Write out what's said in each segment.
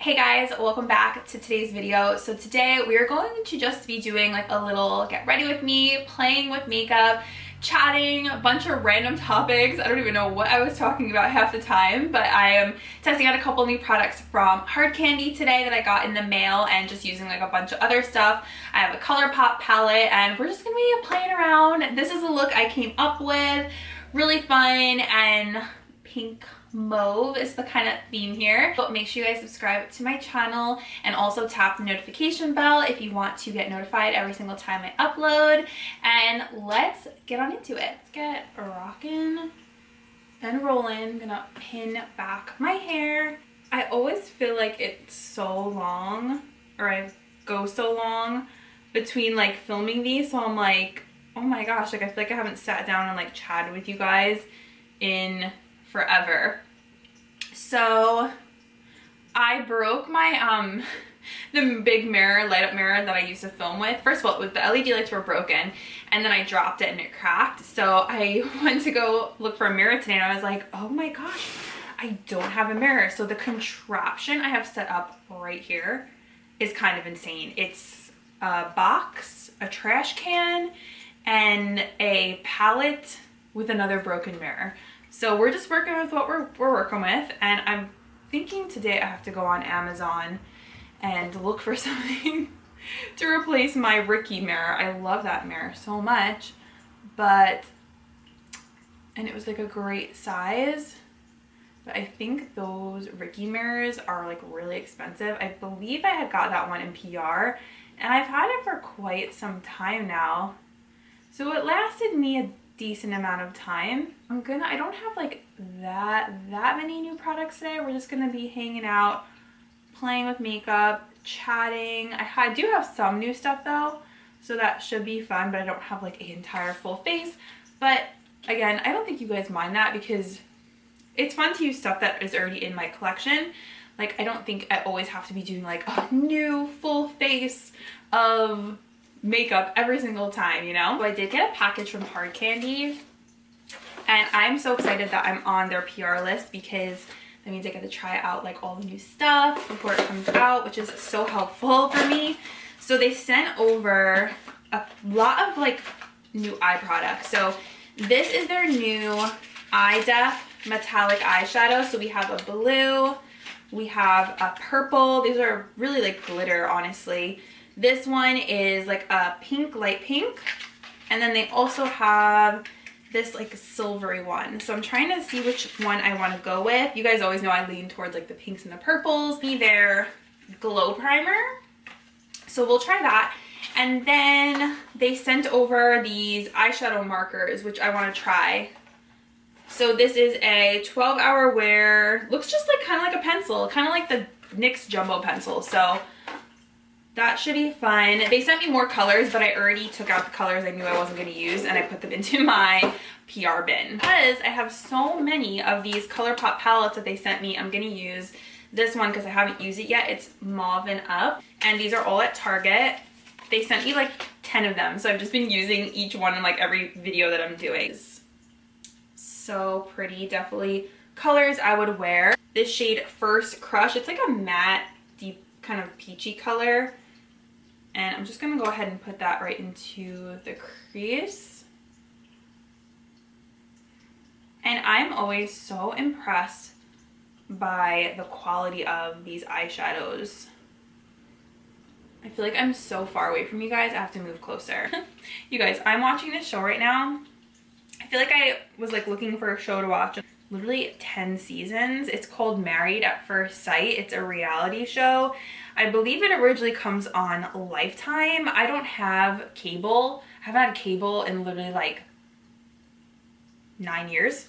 Hey guys, welcome back to today's video. So today we are going to just be doing like a little get ready with me, playing with makeup, chatting, a bunch of random topics. I don't even know what I was talking about half the time, but I am testing out a couple new products from Hard Candy today that I got in the mail and just using like a bunch of other stuff. I have a ColourPop palette and we're just gonna be playing around. This is the look I came up with. Really fun and pink mauve is the kind of theme here. But make sure you guys subscribe to my channel and also tap the notification bell if you want to get notified every single time I upload. And let's get on into it. Let's get rocking and rolling. I'm gonna pin back my hair. I always feel like it's so long, or I go so long between like filming these, so I'm like, oh my gosh, like I feel like I haven't sat down and like chatted with you guys in forever. So I broke my the big mirror, light up mirror that I used to film with. First of all, the LED lights were broken and then I dropped it and it cracked. So I went to go look for a mirror today and I was like, oh my gosh, I don't have a mirror. So the contraption I have set up right here is kind of insane. It's a box, a trash can, and a palette with another broken mirror. So we're just working with what we're working with, and I'm thinking today I have to go on Amazon and look for something to replace my Ricky mirror. I love that mirror so much, and it was like a great size, but I think those Ricky mirrors are like really expensive. I believe I had got that one in PR, and I've had it for quite some time now. So it lasted me a decent amount of time. I don't have like that many new products today. We're just gonna be hanging out, playing with makeup, chatting. I do have some new stuff though, so that should be fun, but I don't have like an entire full face. But again, I don't think you guys mind that because it's fun to use stuff that is already in my collection. Like I don't think I always have to be doing like a new full face of makeup every single time, you know? So I did get a package from Hard Candy and I'm so excited that I'm on their PR list because that means I get to try out like all the new stuff before it comes out, which is so helpful for me. So they sent over a lot of like new eye products. So this is their new Eye Depth metallic eyeshadow. So we have a blue, we have a purple. These are really like glitter, honestly. This one is like a pink, light pink. And then they also have this like silvery one. So I'm trying to see which one I want to go with. You guys always know I lean towards like the pinks and the purples. Their glow primer. So we'll try that. And then they sent over these eyeshadow markers, which I want to try. So this is a 12-hour wear. Looks just like kind of like a pencil, kind of like the NYX Jumbo pencil. So that should be fun. They sent me more colors, but I already took out the colors I knew I wasn't going to use and I put them into my PR bin. Because I have so many of these ColourPop palettes that they sent me, I'm going to use this one because I haven't used it yet. It's MAUVIN Up. And these are all at Target. They sent me like 10 of them. So I've just been using each one in like every video that I'm doing. So pretty. Definitely colors I would wear. This shade First Crush. It's like a matte, deep kind of peachy color. And I'm just going to go ahead and put that right into the crease. And I'm always so impressed by the quality of these eyeshadows. I feel like I'm so far away from you guys, I have to move closer. You guys, I'm watching this show right now. I feel like I was like looking for a show to watch. Literally 10 seasons. It's called Married at First Sight. It's a reality show. I believe it originally comes on Lifetime. I don't have cable. I haven't had cable in literally like 9 years.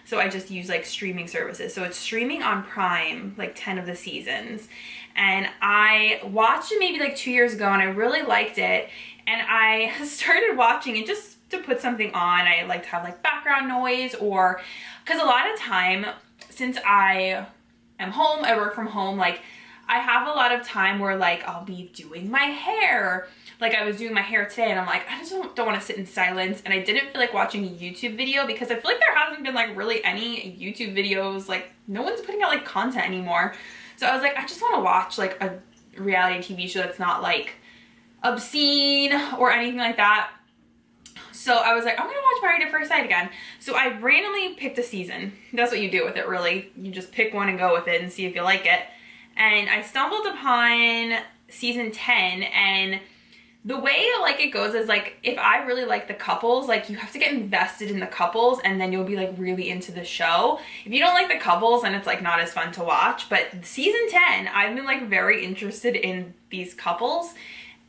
So I just use like streaming services. So it's streaming on Prime, like 10 of the seasons. And I watched it maybe like 2 years ago and I really liked it. And I started watching it just to put something on. I like to have like background noise, or because a lot of time since I am home, I work from home, like I have a lot of time where like I'll be doing my hair. Like I was doing my hair today and I'm like, I just don't want to sit in silence, and I didn't feel like watching a YouTube video because I feel like there hasn't been like really any YouTube videos. Like no one's putting out like content anymore. So I was like, I just want to watch like a reality TV show that's not like obscene or anything like that. So I was like, I'm gonna watch Married at First Sight again. So I randomly picked a season. That's what you do with it, really. You just pick one and go with it and see if you like it. And I stumbled upon season 10, and the way like it goes is like, if I really like the couples, like you have to get invested in the couples and then you'll be like really into the show. If you don't like the couples, then it's like not as fun to watch. But season 10, I've been like very interested in these couples,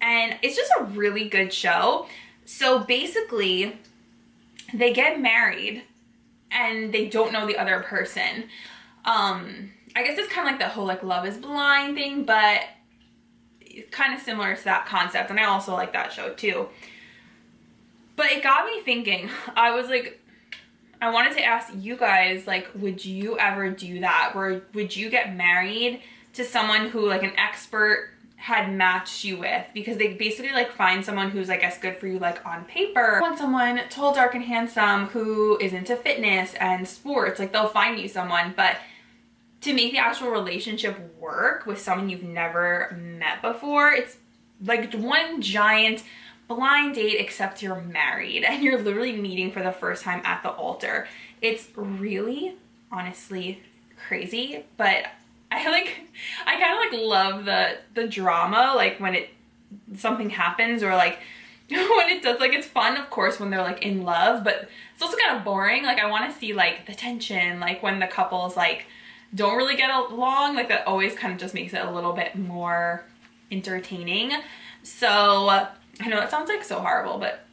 and it's just a really good show. So basically, they get married and they don't know the other person. I guess it's kind of like the whole like Love is Blind thing, but kind of similar to that concept. And I also like that show too. But it got me thinking. I was like, I wanted to ask you guys, like, would you ever do that? Where would you get married to someone who like an expert had matched you with, because they basically like find someone who's, I guess, good for you like on paper. Want someone tall, dark, and handsome who is into fitness and sports, like they'll find you someone. But to make the actual relationship work with someone you've never met before, it's like one giant blind date, except you're married and you're literally meeting for the first time at the altar. It's really, honestly crazy, but I kind of like love the drama, like when something happens, or like when it does, like it's fun of course when they're like in love, but it's also kind of boring. Like I want to see like the tension, like when the couples like don't really get along, like that always kind of just makes it a little bit more entertaining. So I know that sounds like so horrible, but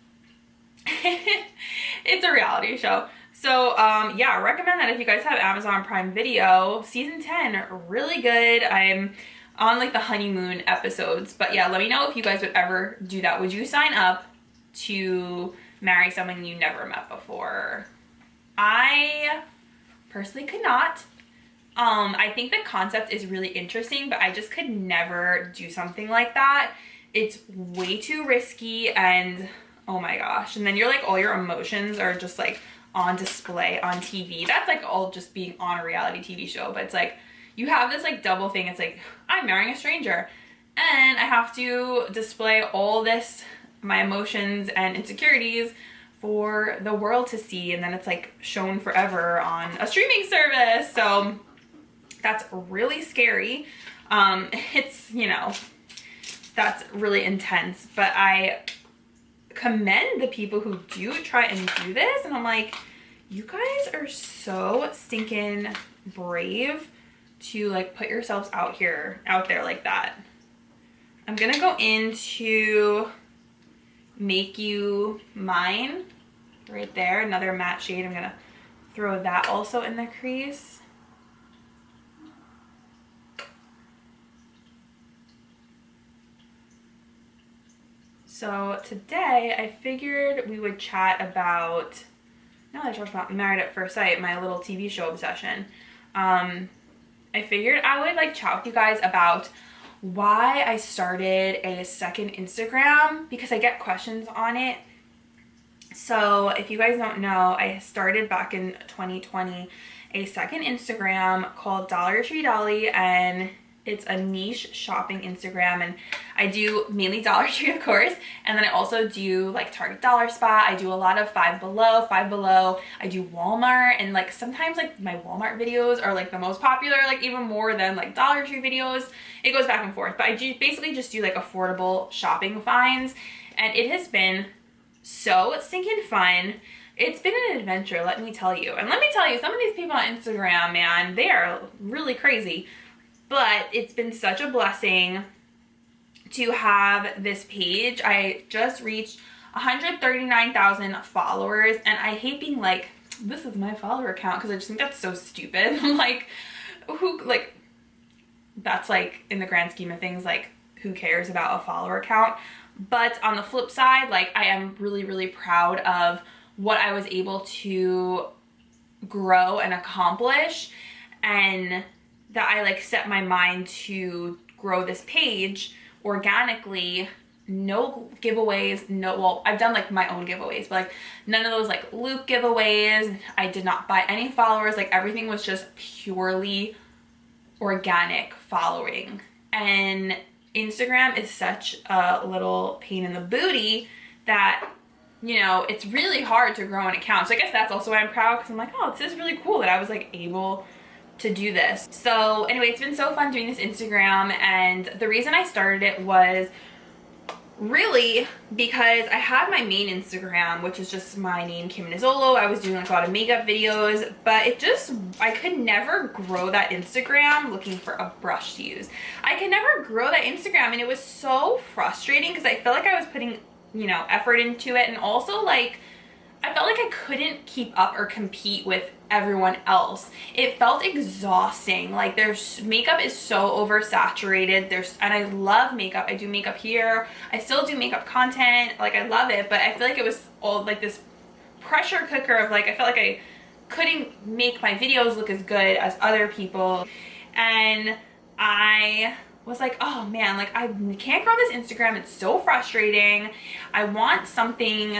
it's a reality show. So yeah, I recommend that if you guys have Amazon Prime Video. Season 10, really good. I'm on like the honeymoon episodes, but yeah, let me know if you guys would ever do that. Would you sign up to marry someone you never met before? I personally could not. I think the concept is really interesting, but I just could never do something like that. It's way too risky, and oh my gosh. And then you're like, all your emotions are just like on display on TV. That's like all just being on a reality TV show, but it's like you have this like double thing. It's like, I'm marrying a stranger and I have to display all this, my emotions and insecurities, for the world to see, and then it's like shown forever on a streaming service. So that's really scary. It's, you know, that's really intense, but I commend the people who do try and do this, and I'm like, you guys are so stinking brave to like put yourselves out there like that. I'm gonna go into Make You Mine right there, another matte shade. I'm gonna throw that also in the crease. So today I figured we would chat about, now that I talked about Married at First Sight, my little TV show obsession, I figured I would like chat with you guys about why I started a second Instagram, because I get questions on it. So if you guys don't know, I started back in 2020 a second Instagram called Dollar Tree Dolly, and it's a niche shopping Instagram, and I do mainly Dollar Tree, of course, and then I also do like Target Dollar Spot. I do a lot of Five Below. I do Walmart, and like sometimes like my Walmart videos are like the most popular, like even more than like Dollar Tree videos. It goes back and forth, but I do basically just do like affordable shopping finds, and it has been so stinking fun. It's been an adventure, let me tell you. And let me tell you, some of these people on Instagram, man, they are really crazy. But it's been such a blessing to have this page. I just reached 139,000 followers, and I hate being like, this is my follower account, because I just think that's so stupid. I'm like, who, like, that's like, in the grand scheme of things, like, who cares about a follower account? But on the flip side, like, I am really, really proud of what I was able to grow and accomplish, and that I like set my mind to grow this page organically. No giveaways, well, I've done like my own giveaways, but like none of those like loop giveaways. I did not buy any followers. Like everything was just purely organic following. And Instagram is such a little pain in the booty that, you know, it's really hard to grow an account. So I guess that's also why I'm proud, because I'm like, oh, this is really cool that I was like able to do this. So anyway, it's been so fun doing this Instagram, and the reason I started it was really because I had my main Instagram, which is just my name, Kim NUZZOLO. I was doing like a lot of makeup videos, but I could never grow that Instagram looking for a brush to use. I could never grow that Instagram, and it was so frustrating because I felt like I was putting, you know, effort into it, and also like I felt like I couldn't keep up or compete with everyone else. It felt exhausting. Like makeup is so oversaturated. And I love makeup. I do makeup here. I still do makeup content. Like I love it, but I feel like it was all like this pressure cooker of like, I felt like I couldn't make my videos look as good as other people. And I was like, oh man, like I can't grow this Instagram. It's so frustrating. I want something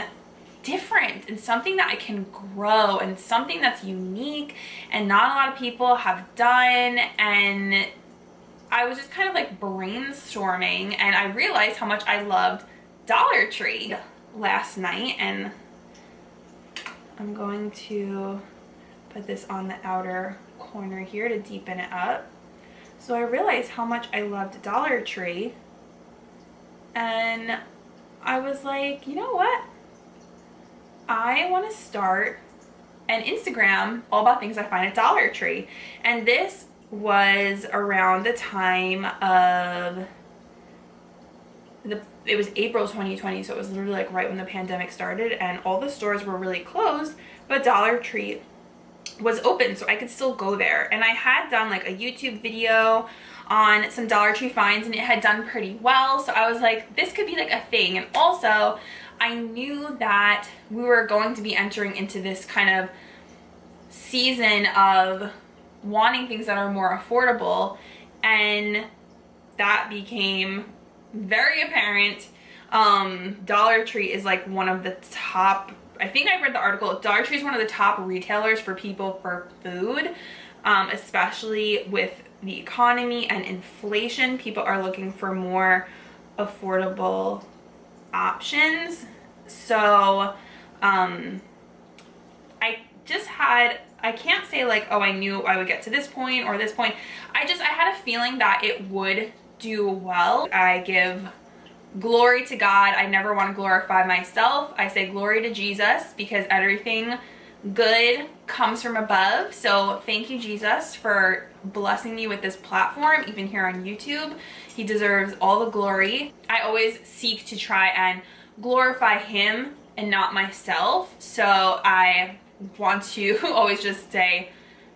different and something that I can grow and something that's unique and not a lot of people have done. And I was just kind of like brainstorming, and I realized how much I loved Dollar Tree last night. And I'm going to put this on the outer corner here to deepen it up. So I realized how much I loved Dollar Tree, and I was like, you know what? I want to start an Instagram all about things I find at Dollar Tree. And this was around the time of it was April 2020, so it was literally like right when the pandemic started, and all the stores were really closed, but Dollar Tree was open, so I could still go there. And I had done like a YouTube video on some Dollar Tree finds, and it had done pretty well, so I was like, this could be like a thing. And also I knew that we were going to be entering into this kind of season of wanting things that are more affordable, and that became very apparent. Dollar Tree is like one of the top, I think I read the article, Dollar Tree is one of the top retailers for people for food, especially with the economy and inflation. People are looking for more affordable options. So I can't say like, oh, I knew I would get to this point or this point. I had a feeling that it would do well. I give glory to God. I never want to glorify myself. I say glory to Jesus, because everything good comes from above. So thank you, Jesus, for blessing me with this platform, even here on YouTube. He deserves all the glory. I always seek to try and glorify him and not myself. So I want to always just say,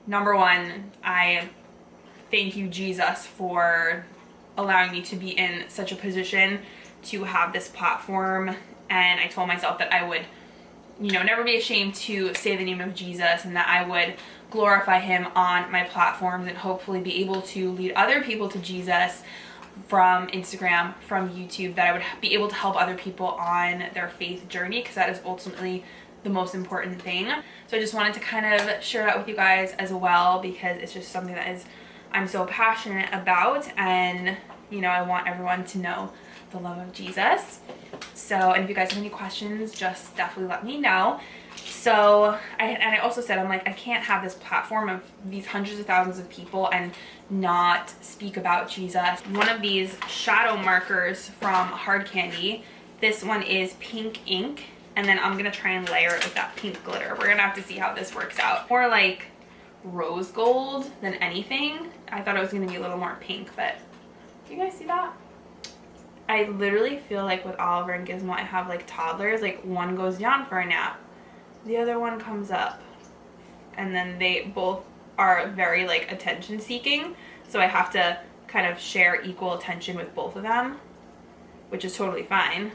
number one, I thank you, Jesus, for allowing me to be in such a position to have this platform. And I told myself that I would, you know, never be ashamed to say the name of Jesus, and that I would glorify him on my platforms and hopefully be able to lead other people to Jesus from Instagram, from YouTube, that I would be able to help other people on their faith journey, because that is ultimately the most important thing. So I just wanted to kind of share that with you guys as well, because it's just something that I'm so passionate about, and you know, I want everyone to know the love of Jesus. So, and if you guys have any questions, just definitely let me know. So I also said, I'm like, I can't have this platform of these hundreds of thousands of people and not speak about Jesus. One of these shadow markers from Hard Candy, this one is pink ink, and then I'm gonna try and layer it with that pink glitter. We're gonna have to see how this works out. More like rose gold than anything. I thought it was gonna be a little more pink, but do you guys see that? I literally feel like with Oliver and Gizmo, I have like toddlers. Like one goes down for a nap, the other one comes up, and then they both are very like attention seeking. So I have to kind of share equal attention with both of them, which is totally fine.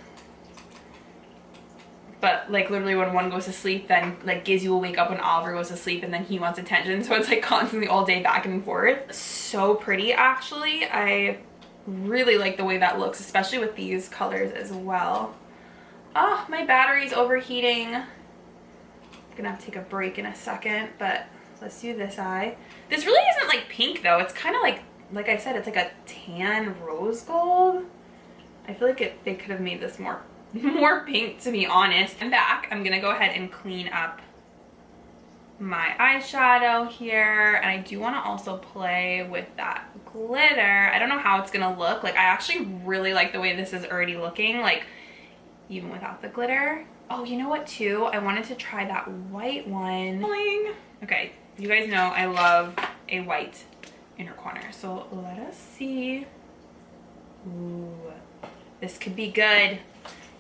But like literally when one goes to sleep, then like Gizzy will wake up when Oliver goes to sleep, and then he wants attention. So it's like constantly all day back and forth. So pretty, actually. I really like the way that looks, especially with these colors as well. Oh, my battery's overheating. I'm gonna have to take a break in a second, but let's do this eye. This really isn't like pink though. It's kind of like I said, it's like a tan rose gold. I feel like they could have made this more pink, to be honest. I'm back. I'm gonna go ahead and clean up my eyeshadow here, and I do want to also play with that glitter. I don't know how it's gonna look. Like, I actually really like the way this is already looking, like even without the glitter. Oh, you know what too? I wanted to try that white one. Okay, you guys know I love a white inner corner, so let us see. Ooh, this could be good.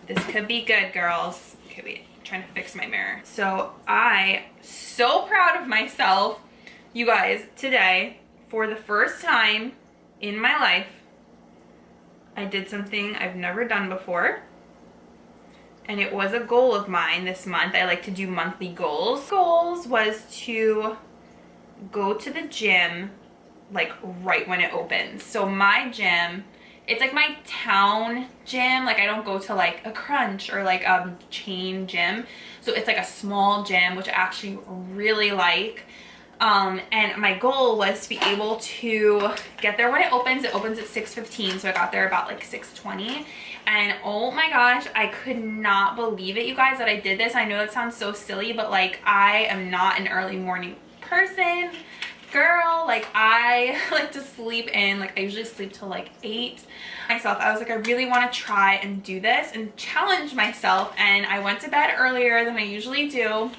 This could be good, girls. Okay, wait, I'm trying to fix my mirror. So I so proud of myself, you guys. Today, for the first time in my life, I did something I've never done before, and it was a goal of mine this month. I like to do monthly goals. Goals was to go to the gym like right when it opens. So my gym, it's like my town gym. Like, I don't go to like a Crunch or like a chain gym. So it's like a small gym, which I actually really like. And my goal was to be able to get there when it opens. It opens at 6:15, so I got there about like 6:20. And oh my gosh, I could not believe it, you guys, that I did this. I know that sounds so silly, but like, I am not an early morning person. Girl, like, I like to sleep in, like, I usually sleep till like 8 myself. I was like, I really want to try and do this and challenge myself, and I went to bed earlier than I usually do,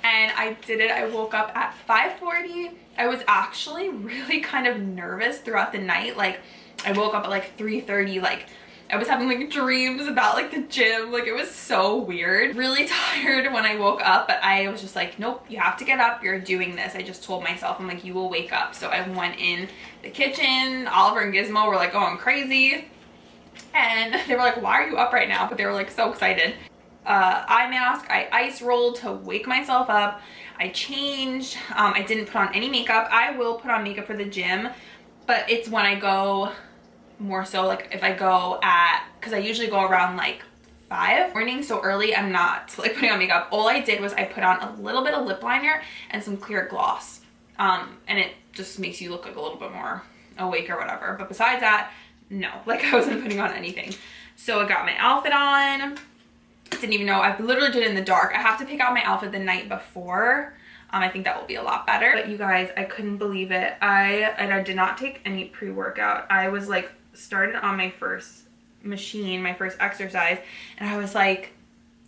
and I did it. I woke up at 5:40. I was actually really kind of nervous throughout the night. Like, I woke up at like 3:30, like I was having like dreams about like the gym. Like, it was so weird. Really tired when I woke up, but I was just like, nope, you have to get up. You're doing this. I just told myself, I'm like, you will wake up. So I went in the kitchen. Oliver and Gizmo were like going crazy. And they were like, why are you up right now? But they were like so excited. Eye mask, I ice rolled to wake myself up. I changed. I didn't put on any makeup. I will put on makeup for the gym, but it's when I go, more so like if I go at, because I usually go around like 5 morning, so early I'm not like putting on makeup. All I did was I put on a little bit of lip liner and some clear gloss, and it just makes you look like a little bit more awake or whatever. But besides that, no, like, I wasn't putting on anything. So I got my outfit on. Didn't even know, I literally did it in the dark. I have to pick out my outfit the night before. I think that will be a lot better. But you guys, I couldn't believe it. I did not take any pre-workout. I was like, started on my first machine, my first exercise, and I was like,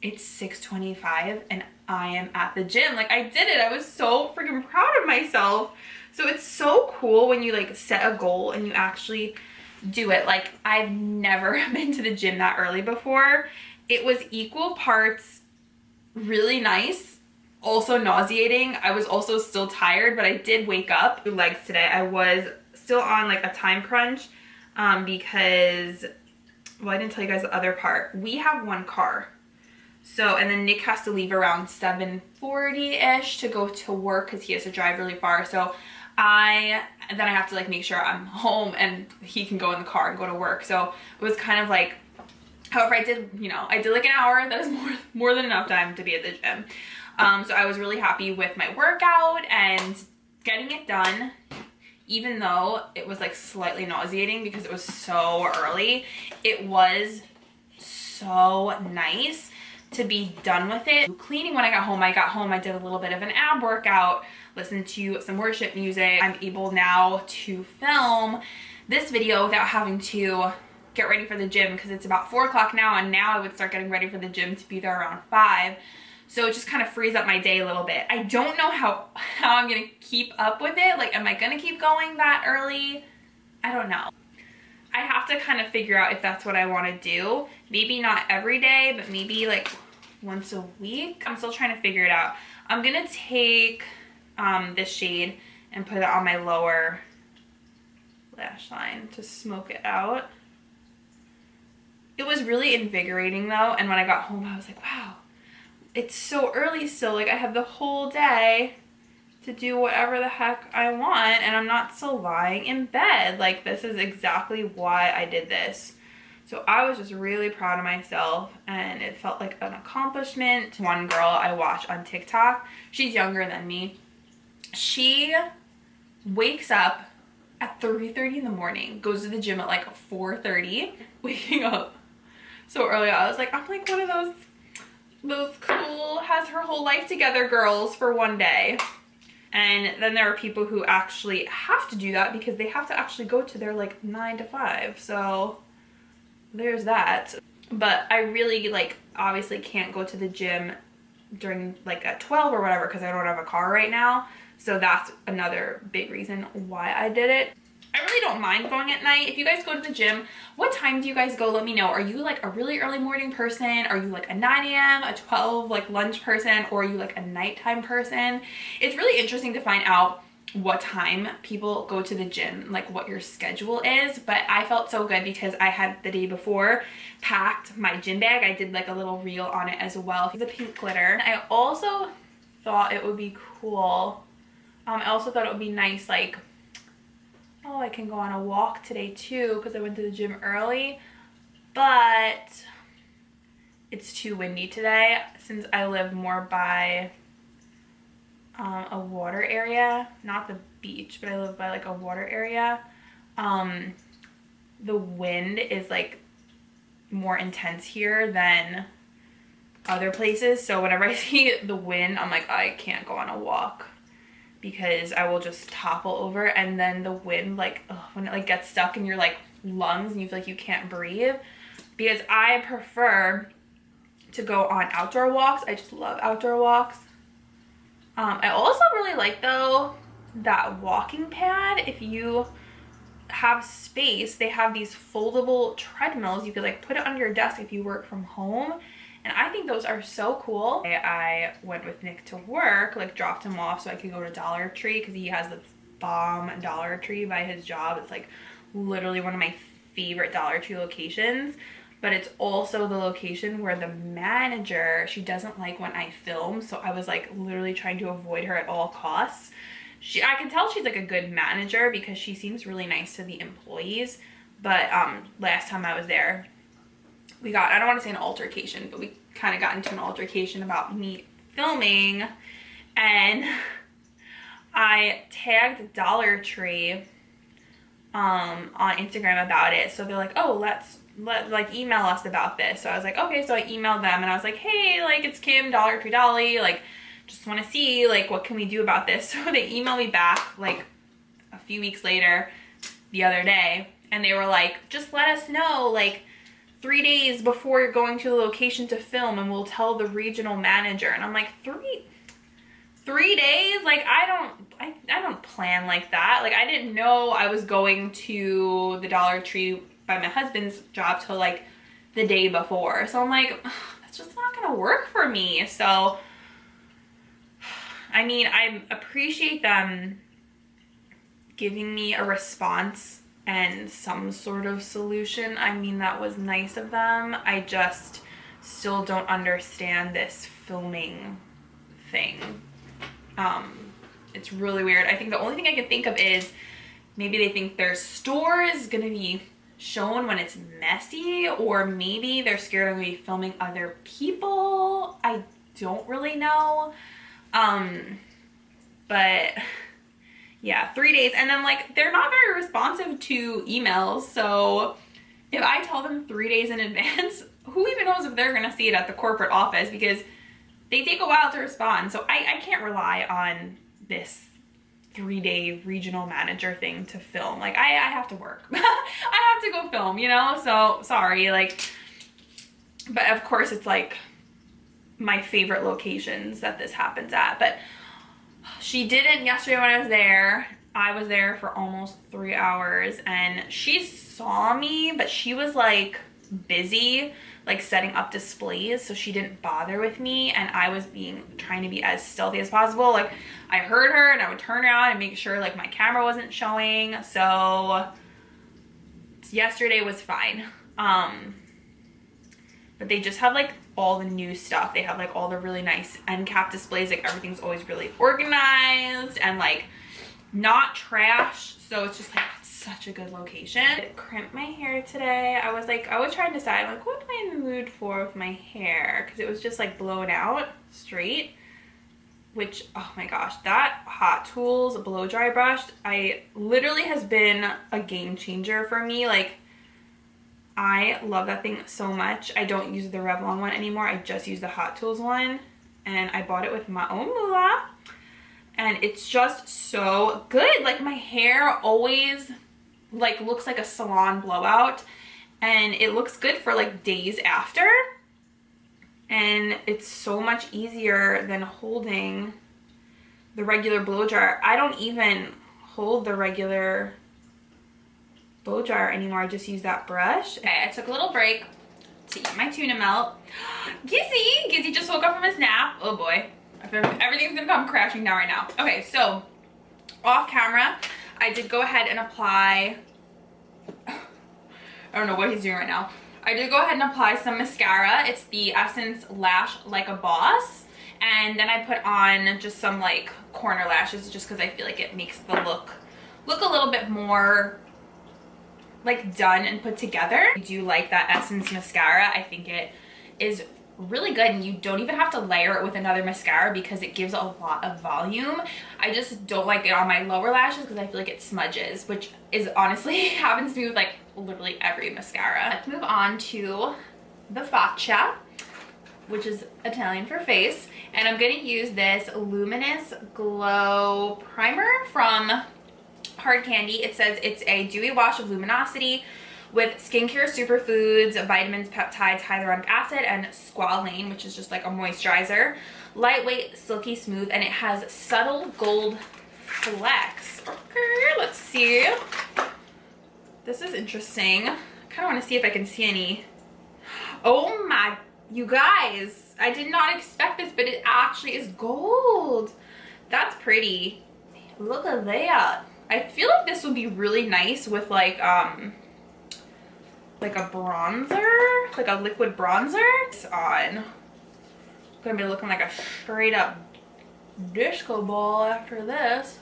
it's 6:25 and I am at the gym. Like, I did it. I was so freaking proud of myself. So it's so cool when you like set a goal and you actually do it. Like, I've never been to the gym that early before. It was equal parts really nice, also nauseating. I was also still tired, but I did wake up. Legs today, I was still on like a time crunch. Because, well, I didn't tell you guys the other part. We have one car. So, and then Nick has to leave around 7:40-ish to go to work because he has to drive really far. So then I have to like make sure I'm home and he can go in the car and go to work. So it was kind of like, however, I did, you know, I did like an hour. That is more than enough time to be at the gym. So I was really happy with my workout and getting it done. Even though it was like slightly nauseating because it was so early, it was so nice to be done with it. Cleaning when I got home, I did a little bit of an ab workout, listened to some worship music. I'm able now to film this video without having to get ready for the gym because it's about 4 o'clock now, and now I would start getting ready for the gym to be there around 5. So it just kind of frees up my day a little bit. I don't know how I'm gonna keep up with it. Like, am I gonna keep going that early? I don't know. I have to kind of figure out if that's what I wanna do. Maybe not every day, but maybe like once a week. I'm still trying to figure it out. I'm gonna take this shade and put it on my lower lash line to smoke it out. It was really invigorating though, and when I got home I was like, wow, it's so early still. Like, I have the whole day to do whatever the heck I want, and I'm not still lying in bed. Like, this is exactly why I did this. So I was just really proud of myself, and it felt like an accomplishment. One girl I watch on TikTok, she's younger than me, She wakes up at 3:30 in the morning, goes to the gym at like 4:30, waking up so early. I'm like one of those cool, has her whole life together girls for one day. And then there are people who actually have to do that because they have to actually go to their like 9 to 5. So there's that. But I really like obviously can't go to the gym during like at 12 or whatever because I don't have a car right now. So that's another big reason why I did it. I really don't mind going at night. If you guys go to the gym, what time do you guys go? Let me know. Are you like a really early morning person? Are you like a 9 a.m., a 12 like lunch person? Or are you like a nighttime person? It's really interesting to find out what time people go to the gym, like what your schedule is. But I felt so good because I had the day before packed my gym bag. I did like a little reel on it as well. The pink glitter. I also thought it would be cool. I also thought it would be nice, like, oh, I can go on a walk today too because I went to the gym early, but it's too windy today since I live more by a water area, not the beach, but I live by like a water area. The wind is like more intense here than other places, so whenever I see the wind, I'm like, I can't go on a walk because I will just topple over. And then the wind, like, ugh, when it like gets stuck in your like lungs and you feel like you can't breathe, because I prefer to go on outdoor walks. I just love outdoor walks. I also really like though that walking pad. If you have space, they have these foldable treadmills. You could like put it on your desk if you work from home. And I think those are so cool. I went with Nick to work, like dropped him off so I could go to Dollar Tree because he has the bomb Dollar Tree by his job. It's like literally one of my favorite Dollar Tree locations. But it's also the location where the manager, she doesn't like when I film. So I was like literally trying to avoid her at all costs. I can tell she's like a good manager because she seems really nice to the employees. But last time I was there, we got, I don't want to say an altercation, but we kind of got into an altercation about me filming, and I tagged Dollar Tree on Instagram about it. So they're like, oh, like email us about this. So I was like, okay. So I emailed them and I was like, hey, like it's Kim, Dollar Tree Dolly, like just want to see like what can we do about this. So they emailed me back like a few weeks later the other day, and they were like, just let us know like 3 days before you're going to the location to film and we'll tell the regional manager. And I'm like, three days? Like I don't plan like that. Like I didn't know I was going to the Dollar Tree by my husband's job till like the day before. So I'm like, that's just not gonna work for me. So I mean, I appreciate them giving me a response and some sort of solution. I mean, that was nice of them. I just still don't understand this filming thing. It's really weird. I think the only thing I can think of is maybe they think their store is gonna be shown when it's messy, or maybe they're scared of me filming other people. I don't really know. But yeah, 3 days. And then like they're not very responsive to emails, so if I tell them 3 days in advance, who even knows if they're gonna see it at the corporate office, because they take a while to respond. So I can't rely on this 3-day regional manager thing to film. Like I have to work. I have to go film, you know? So sorry, like, but of course it's like my favorite locations that this happens at. But she didn't yesterday when I was there. I was there for almost 3 hours and she saw me, but she was like busy, like setting up displays, so she didn't bother with me, and I was trying to be as stealthy as possible. Like I heard her and I would turn around and make sure like my camera wasn't showing. So yesterday was fine. But they just have like all the new stuff. They have like all the really nice end cap displays. Like everything's always really organized and like not trash. So it's just like such a good location. I crimped my hair today. I was trying to decide like what am I in the mood for with my hair, because it was just like blown out straight which, oh my gosh, that Hot Tools blow dry brush, literally has been a game changer for me. Like, I love that thing so much. I don't use the Revlon one anymore. I just use the Hot Tools one, and I bought it with my own moolah, and it's just so good. Like, my hair always like looks like a salon blowout, and it looks good for like days after, and it's so much easier than holding the regular blow dryer. I don't even hold the regular blow dryer anymore. I just use that brush. Okay, I took a little break to eat my tuna melt. Gizzy just woke up from his nap. Oh boy, everything's gonna come crashing down right now. Okay, so off camera, I did go ahead and apply, I don't know what he's doing right now. I did go ahead and apply some mascara. It's the Essence Lash Like a Boss. And then I put on just some like corner lashes, just because I feel like it makes the look a little bit more like done and put together. I do like that Essence mascara. I think it is really good, and you don't even have to layer it with another mascara because it gives a lot of volume. I just don't like it on my lower lashes because I feel like it smudges, which is honestly happens to me with like literally every mascara. Let's move on to the Faccia, which is Italian for face, and I'm going to use this Luminous Glow Primer from Hard Candy. It says it's a dewy wash of luminosity with skincare superfoods, vitamins, peptides, hyaluronic acid, and squalane, which is just like a moisturizer. Lightweight, silky smooth, and it has subtle gold flecks. Okay, let's see. This is interesting. I kind of want to see if I can see any. Oh my, you guys, I did not expect this, but it actually is gold. That's pretty. Look at that. I feel like this would be really nice with like a bronzer, like a liquid bronzer. It's on. I'm gonna be looking like a straight up disco ball after this.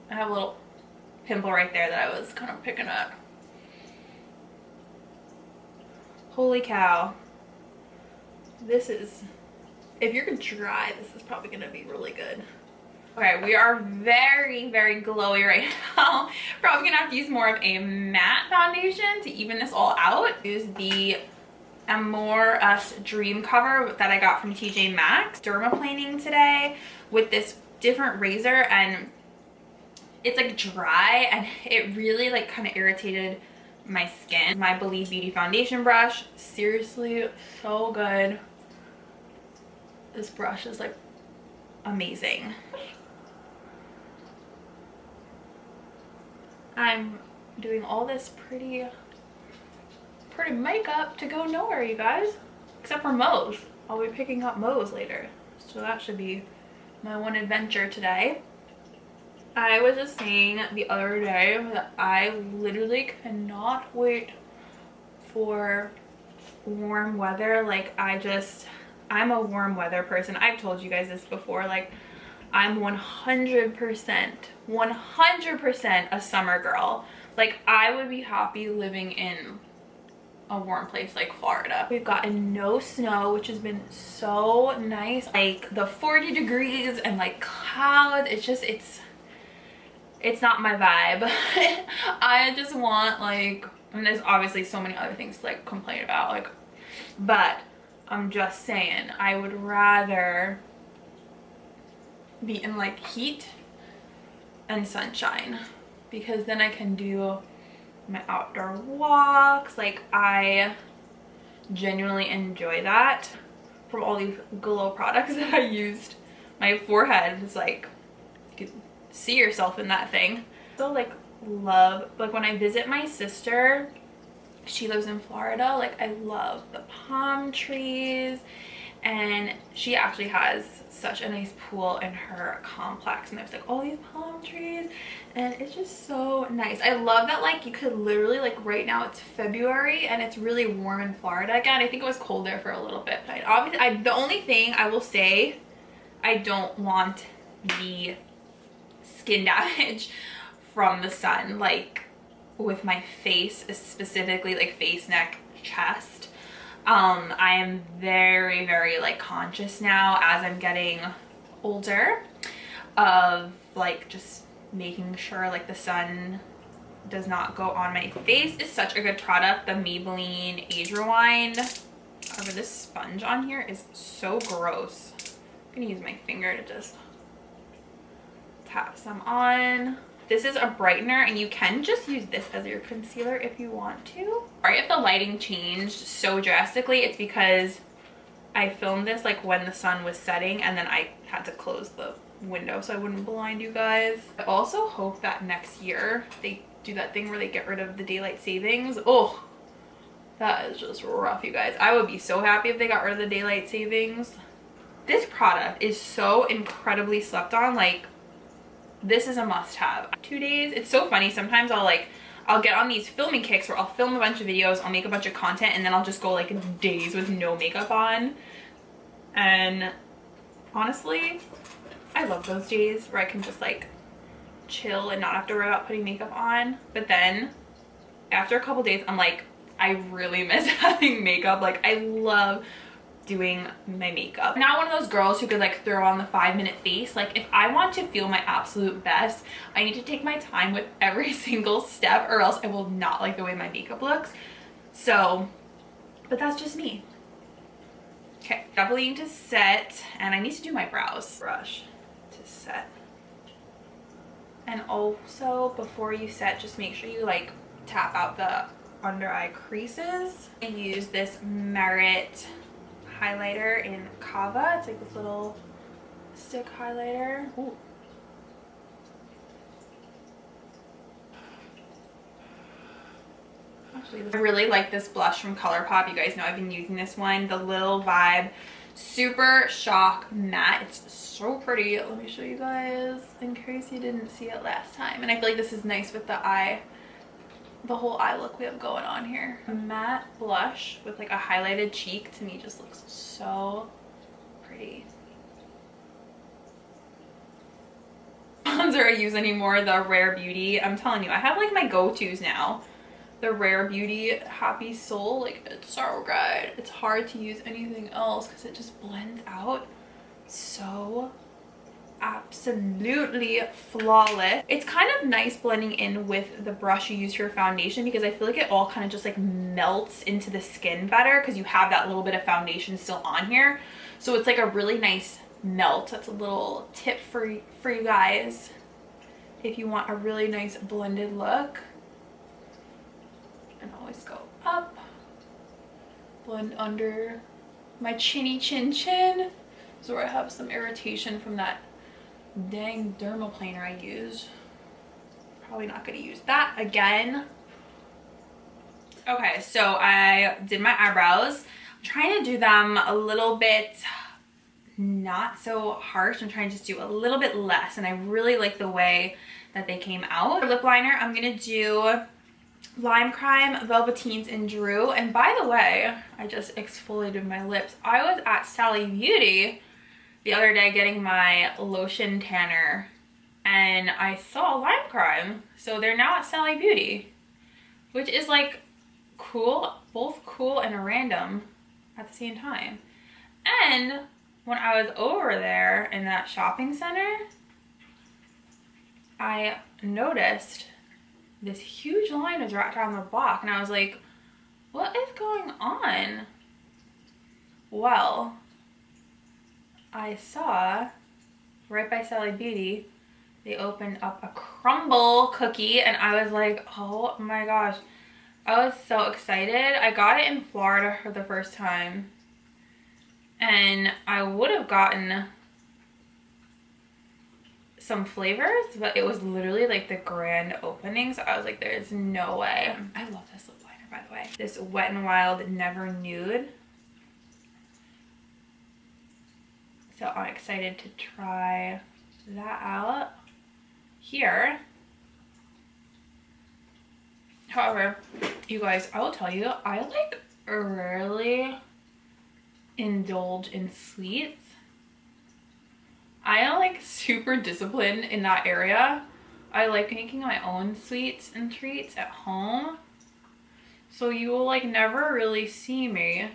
I have a little pimple right there that I was kind of picking up. Holy cow. This is, if you're dry, this is probably gonna be really good. Okay, we are very, very glowy right now. Probably gonna have to use more of a matte foundation to even this all out. Use the Amour Us Dream Cover that I got from TJ Maxx. Dermaplaning today with this different razor, and it's like dry, and it really like kind of irritated my skin. My Believe Beauty foundation brush, seriously so good. This brush is like amazing. I'm doing all this pretty makeup to go nowhere, you guys, except for Moe's. I'll be picking up Moe's later, so that should be my one adventure today. I was just saying the other day that I literally cannot wait for warm weather. Like, I'm a warm weather person. I've told you guys this before. Like, I'm 100% a summer girl. Like, I would be happy living in a warm place like Florida. We've gotten no snow, which has been so nice. Like, the 40 degrees and like clouds, it's not my vibe. I just want like, and there's obviously so many other things to like complain about, like, but I'm just saying I would rather be in like heat and sunshine, because then I can do my outdoor walks. Like, I genuinely enjoy that. From all these glow products that I used, my forehead is like, you can see yourself in that thing. So like love, like when I visit my sister, she lives in Florida, like I love the palm trees, and she actually has such a nice pool in her complex, and there's like all these palm trees, and it's just so nice. I love that like you could literally, like right now it's February and it's really warm in Florida again. I think it was cold there for a little bit, but obviously the only thing I will say, I don't want the skin damage from the sun, like with my face, specifically like face, neck, chest. I am very like conscious now as I'm getting older. of like just making sure like the sun does not go on my face. It's such a good product, the Maybelline Age Rewind. However, this sponge on here is so gross. I'm gonna use my finger to just tap some on. This is a brightener, and you can just use this as your concealer if you want to. Sorry if the lighting changed so drastically. It's because I filmed this like when the sun was setting, and then I had to close the window so I wouldn't blind you guys. I also hope that next year they do that thing where they get rid of the daylight savings. Oh, that is just rough, you guys. I would be so happy if they got rid of the daylight savings. This product is so incredibly slept on. Like, this is a must-have. 2 days. It's so funny. Sometimes I'll get on these filming kicks where I'll film a bunch of videos, I'll make a bunch of content, and then I'll just go like days with no makeup on. And honestly, I love those days where I can just like chill and not have to worry about putting makeup on. But then after a couple days, I'm like, I really miss having makeup. Like, I love doing my makeup. I'm not one of those girls who could like throw on the 5-minute face. Like, if I want to feel my absolute best, I need to take my time with every single step, or else I will not like the way my makeup looks. So, but that's just me. Okay, definitely need to set, and I need to do my brows. Brush to set. And also, before you set, just make sure you like tap out the under eye creases. I use this Merit highlighter in Kava. It's like this little stick highlighter. Ooh. Actually, I really like this blush from ColourPop. You guys know I've been using this one, the Little Vibe Super Shock Matte. It's so pretty. Let me show you guys in case you didn't see it last time. And I feel like this is nice with the eye, the whole eye look we have going on here. A matte blush with like a highlighted cheek, to me just looks so pretty. Bronzer I use anymore, the Rare Beauty. I'm telling you, I have like my go-tos now. The Rare Beauty Happy Soul, like, it's so good. It's hard to use anything else because it just blends out so absolutely flawless. It's kind of nice blending in with the brush you use for your foundation, because I feel like it all kind of just like melts into the skin better because you have that little bit of foundation still on here. So it's like a really nice melt. That's a little tip for you guys if you want a really nice blended look. And always go up, blend under my chinny chin. This is where I have some irritation from that dang dermaplaner I use. Probably not going to use that again. Okay, so I did my eyebrows. I'm trying to do them a little bit not so harsh. I'm trying to just do a little bit less, and I really like the way that they came out. For lip liner, I'm going to do Lime Crime Velveteens in Drew. And by the way, I just exfoliated my lips. I was at Sally Beauty the other day getting my lotion tanner, and I saw Lime Crime. So they're now at Sally Beauty, which is like cool, both cool and random at the same time. And when I was over there in that shopping center, I noticed this huge line was wrapped around the block, and I was like, what is going on? Well, I saw right by Sally Beauty, they opened up a crumble cookie, and I was like, oh my gosh. I was so excited. I got it in Florida for the first time, and I would have gotten some flavors, but it was literally like the grand opening, so I was like, there's no way. I love this lip liner, by the way. This Wet n Wild Never Nude. So I'm excited to try that out here. However, you guys, I will tell you, I like rarely indulge in sweets. I am like super disciplined in that area. I like making my own sweets and treats at home. So you will like never really see me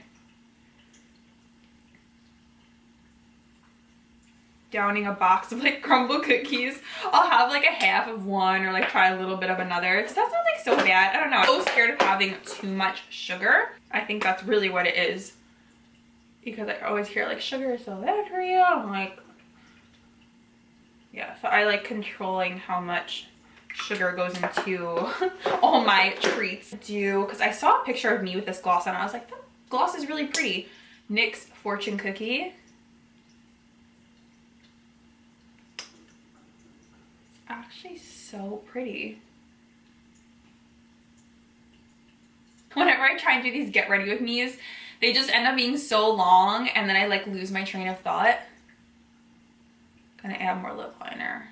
downing a box of like crumble cookies, I'll have like a half of one or like try a little bit of another. Does that sound like so bad? I don't know. I'm so scared of having too much sugar. I think that's really what it is, because I always hear like sugar is so bad for you. I'm like, yeah, so I like controlling how much sugar goes into all my treats. Because I saw a picture of me with this gloss on, and I was like, that gloss is really pretty. NYX Fortune Cookie. It's actually so pretty. Whenever I try and do these get ready with me's, they just end up being so long, and then I like lose my train of thought. Gonna add more lip liner.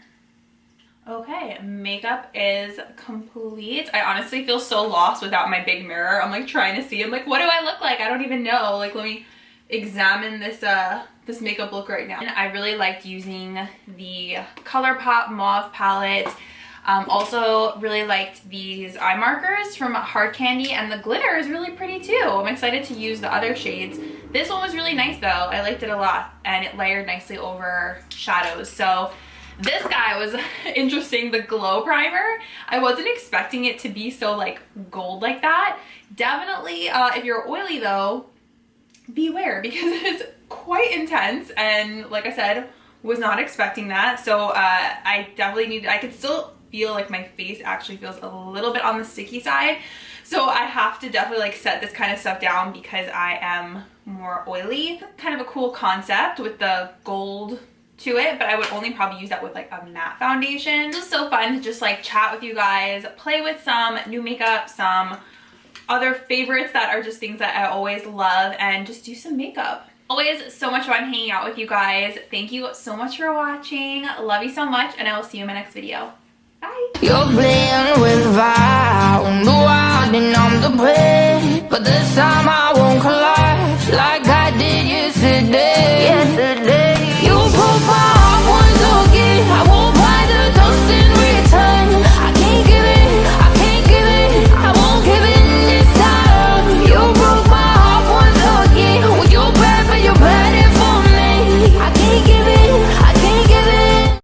Okay, makeup is complete. I honestly feel so lost without my big mirror. I'm like trying to see. I'm like, what do I look like? I don't even know. Like, let me examine this this makeup look right now. And I really liked using the ColourPop Mauve palette. Also really liked these eye markers from Hard Candy, and the glitter is really pretty too. I'm excited to use the other shades. This one was really nice though. I liked it a lot, and it layered nicely over shadows. So this guy was interesting, the Glow Primer. I wasn't expecting it to be so like gold like that. Definitely, if you're oily though, beware, because it's quite intense, and like I said, was not expecting that. So I definitely need, I could still feel like my face actually feels a little bit on the sticky side. So I have to definitely like set this kind of stuff down because I am more oily. Kind of a cool concept with the gold to it, but I would only probably use that with like a matte foundation. This was so fun to just like chat with you guys, play with some new makeup, some other favorites that are just things that I always love, and just do some makeup. Always so much fun hanging out with you guys. Thank you so much for watching. Love you so much, and I will see you in my next video. Bye. You're playing with fire, I'm the